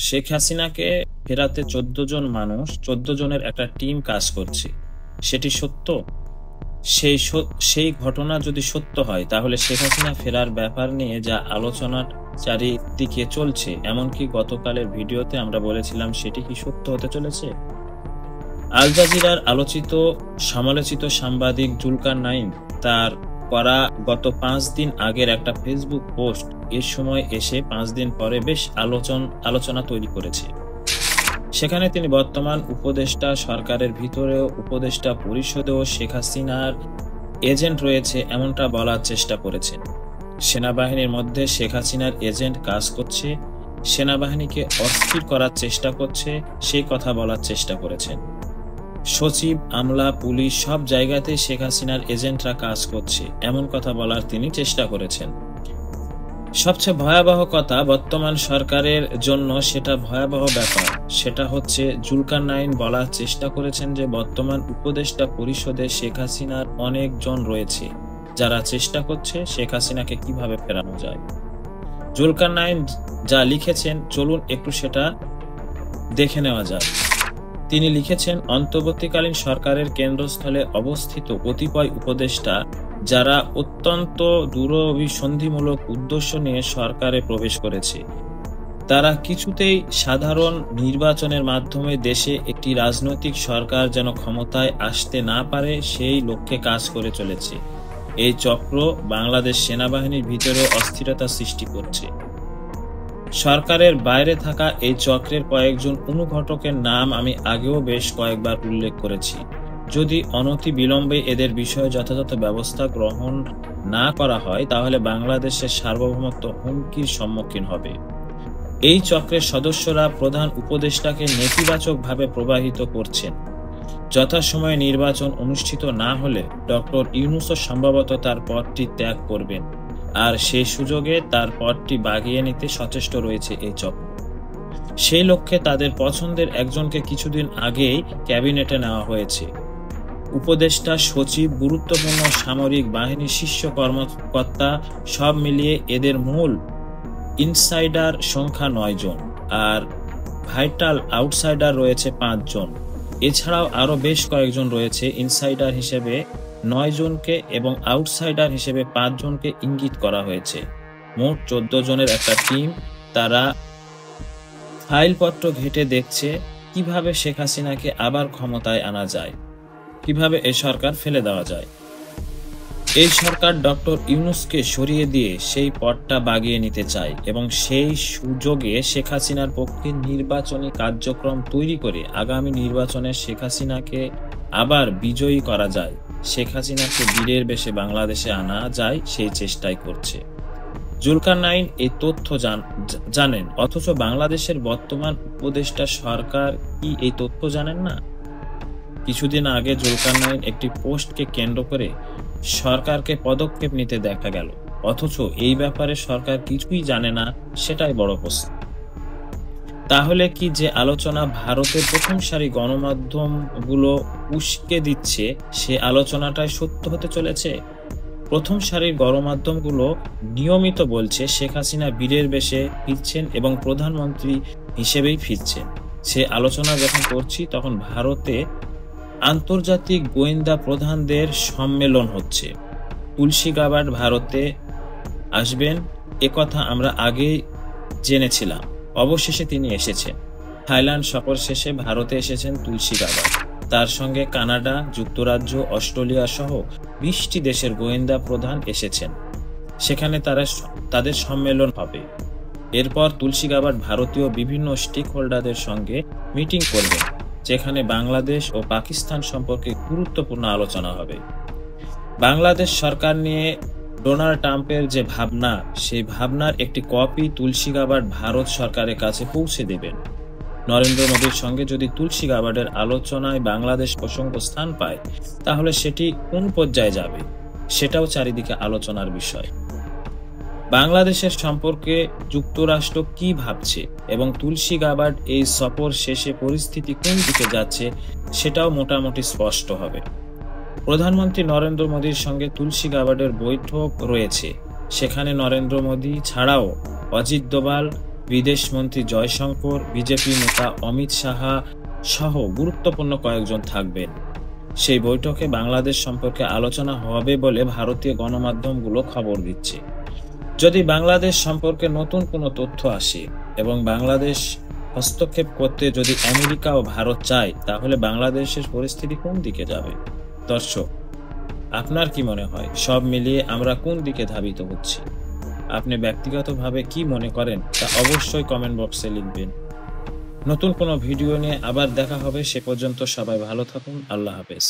শেখ হাসিনাকে ফেরাতে 14 জন মানুষ, 14 জনের একটা টিম কাজ করছে, সেটি সত্য? সেই ঘটনা যদি সত্য হয়, তাহলে শেখ হাসিনা ফেরার ব্যাপার নিয়ে যা আলোচনা চারিদিকে চলছে, এমনকি গতকালের ভিডিওতে আমরা বলেছিলাম, সেটি কি সত্য হতে চলেছে? আল জাজিরার আলোচিত সমালোচিত সাংবাদিক জুলকার নাইন তার করা গত 5 দিন আগের একটা ফেসবুক পোস্ট এর সময় এসে 5 দিন পরে বেশ আলোচনা তৈরি করেছে। সেখানে তিনি বর্তমান উপদেষ্টা সরকারের ভিতরেও উপদেষ্টা পরিষদেও শেখ হাসিনার এজেন্ট রয়েছে এমনটা বলার চেষ্টা করেছেন। সেনাবাহিনীর মধ্যে শেখ হাসিনার এজেন্ট কাজ করছে, সেনাবাহিনীকে অস্থির করার চেষ্টা করছে, সেই কথা বলার চেষ্টা করেছেন। সচিব, আমলা, পুলিশ সব জায়গাতে শেখ হাসিনার এজেন্টরা কাজ করছে এমন কথা বলার তিনি চেষ্টা করেছেন। সবচেয়ে ভয়াবহ কথা, বর্তমান সরকারের জন্য সেটা ভয়াবহ ব্যাপার, সেটা হচ্ছে জুলকার নাইন বলার চেষ্টা করেছেন যে বর্তমান উপদেষ্টা পরিষদে শেখ হাসিনার অনেক জন রয়েছে যারা চেষ্টা করছে শেখ হাসিনাকে কিভাবে ফেরানো যায়। জুলকার নাইন যা লিখেছেন, চলুন একটু সেটা দেখে নেওয়া যায়। তিনি লিখেছেন, অন্তর্বর্তীকালীন সরকারের কেন্দ্রস্থলে অবস্থিত কতিপয় উপদেষ্টা যারা অত্যন্ত দূরভিসন্ধিমূলক উদ্দেশ্য নিয়ে সরকারে প্রবেশ করেছে, তারা কিছুতেই সাধারণ নির্বাচনের মাধ্যমে দেশে একটি রাজনৈতিক সরকার যেন ক্ষমতায় আসতে না পারে সেই লক্ষ্যে কাজ করে চলেছে। এই চক্র বাংলাদেশ সেনাবাহিনীর ভিতরে অস্থিরতা সৃষ্টি করছে। সরকারের বাইরে থাকা এই চক্রের কয়েকজন অনুঘটকের নাম আমি আগেও বেশ কয়েকবার উল্লেখ করেছি। যদি অনতি বিলম্বে এদের বিষয়ে যথাযথ ব্যবস্থা গ্রহণ না করা হয়, তাহলে বাংলাদেশের সার্বভৌমত্ব হুমকির সম্মুখীন হবে। এই চক্রের সদস্যরা প্রধান উপদেষ্টাকে নেতিবাচকভাবে প্রভাবিত করছেন। যথাসময়ে নির্বাচন অনুষ্ঠিত না হলে ডক্টর ইউনূসও সম্ভবত তার পদটি ত্যাগ করবেন, আর সেই সুযোগে তার পদটি বাগিয়ে নিতে সচেষ্ট রয়েছে এই চক্র। সেই লক্ষ্যে তাদের পছন্দের একজনকে কিছুদিন আগেই ক্যাবিনেটে নেওয়া হয়েছে। উপদেষ্টা, সচিব, গুরুত্বপূর্ণ সামরিক বাহিনীর শীর্ষ কর্মকর্তা সব মিলিয়ে এদের মূল ইনসাইডার সংখ্যা 9 জন, আর ভাইটাল আউটসাইডার রয়েছে 5 জন। এছাড়াও আরো বেশ কয়েকজন রয়েছে। ইনসাইডার হিসেবে 9 জনকে এবং আউটসাইডার হিসেবে 5 জনকে ইঙ্গিত করা হয়েছে। মোট 14 জনের একটা টিম। তারা ফাইলপত্র ঘেঁটে দেখছে কিভাবে শেখ হাসিনাকে আবার ক্ষমতায় আনা যায়, কিভাবে এই সরকার ফেলে দেওয়া যায়। এই সরকার ডক্টর ইউনূসকে সরিয়ে দিয়ে সেই পদটা বাগিয়ে নিতে চায় এবং সেই সুযোগে শেখ হাসিনার পক্ষে নির্বাচনী কার্যক্রম তৈরি করে আগামী নির্বাচনে শেখ হাসিনাকে আবার বিজয়ী করা যায়, শেখ হাসিনাকে বীরের বেশে বাংলাদেশে আনা যায়, সেই চেষ্টাই করছে। জুলকার নাইন এই তথ্য জানেন, অথচ বাংলাদেশের বর্তমান উপদেষ্টা সরকার কি এই তথ্য জানেন না? কিছুদিন আগে জুলকার নাইন একটি পোস্টকে কেন্দ্র করে সরকারকে পদক্ষেপ নিতে দেখা গেল, অথচ এই ব্যাপারে সরকার কিছুই জানে না, সেটাই বড় প্রশ্ন। তাহলে কি যে আলোচনা ভারতের প্রথম সারি গণমাধ্যমগুলো উস্কে দিচ্ছে, সে আলোচনাটাই সত্য হতে চলেছে? প্রথম সারির গণমাধ্যমগুলো নিয়মিত বলছে শেখ হাসিনা বীরের বেশে ফিরছেন এবং প্রধানমন্ত্রী হিসেবেই ফিরছেন। সে আলোচনা যখন করছি, তখন ভারতে আন্তর্জাতিক গোয়েন্দা প্রধানদের সম্মেলন হচ্ছে। তুলসী গাবার্ড ভারতে আসবেন, একথা আমরা আগেই জেনেছিলাম। অবশেষে তিনি এসেছেন। থাইল্যান্ড সফর শেষে ভারতে এসেছেন তুলসী গাবার্ড। তার সঙ্গে কানাডা, যুক্তরাজ্য, অস্ট্রেলিয়া সহ 20টি দেশের গোয়েন্দা প্রধান এসেছেন। সেখানে তাদের সম্মেলন হবে। এরপর তুলসী গাবার্ড ভারতীয় বিভিন্ন স্টেক হোল্ডারদের সঙ্গে মিটিং করবেন, যেখানে বাংলাদেশ ও পাকিস্তান সম্পর্কে গুরুত্বপূর্ণ আলোচনা হবে। বাংলাদেশ সরকার নিয়ে ডোনাল্ড ট্রাম্পের যে ভাবনা, সেই ভাবনার একটি কপি তুলসী গাবার্ড ভারত সরকারের কাছে পৌঁছে দেবেন। নরেন্দ্র মোদীর সঙ্গে যদি তুলসী গাবার্ডের আলোচনায় বাংলাদেশ প্রসঙ্গ স্থান পায়, তাহলে সেটি কোন পর্যায়ে যাবে, সেটাও চারিদিকে আলোচনার বিষয়। বাংলাদেশের সম্পর্কে যুক্তরাষ্ট্র কি ভাবছে এবং তুলসী গাবার্ড এই সফর শেষে পরিস্থিতি কোন দিকে যাচ্ছে, সেটাও মোটামুটি স্পষ্ট হবে। প্রধানমন্ত্রী নরেন্দ্র মোদীর সঙ্গে তুলসী গাবার্ডের বৈঠক রয়েছে। সেখানে নরেন্দ্র মোদী ছাড়াও অজিত দোভাল, বিদেশমন্ত্রী জয়শঙ্কর, বিজেপি নেতা অমিত শাহ সহ গুরুত্বপূর্ণ কয়েকজন থাকবেন। সেই বৈঠকে বাংলাদেশ সম্পর্কে আলোচনা হবে বলে ভারতীয় গণমাধ্যমগুলো খবর দিচ্ছে। যদি বাংলাদেশ সম্পর্কে নতুন কোনো তথ্য আসে এবং বাংলাদেশ হস্তক্ষেপ করতে যদি আমেরিকা ও ভারত চায়, তাহলে বাংলাদেশের পরিস্থিতি কোন দিকে যাবে? দর্শক, আপনার কি মনে হয় সব মিলিয়ে আমরা কোন দিকে ধাবিত হচ্ছি? আপনি ব্যক্তিগতভাবে কি মনে করেন তা অবশ্যই কমেন্ট বক্সে লিখবেন। নতুন কোনো ভিডিও নিয়ে আবার দেখা হবে। সে পর্যন্ত সবাই ভালো থাকুন। আল্লাহ হাফেজ।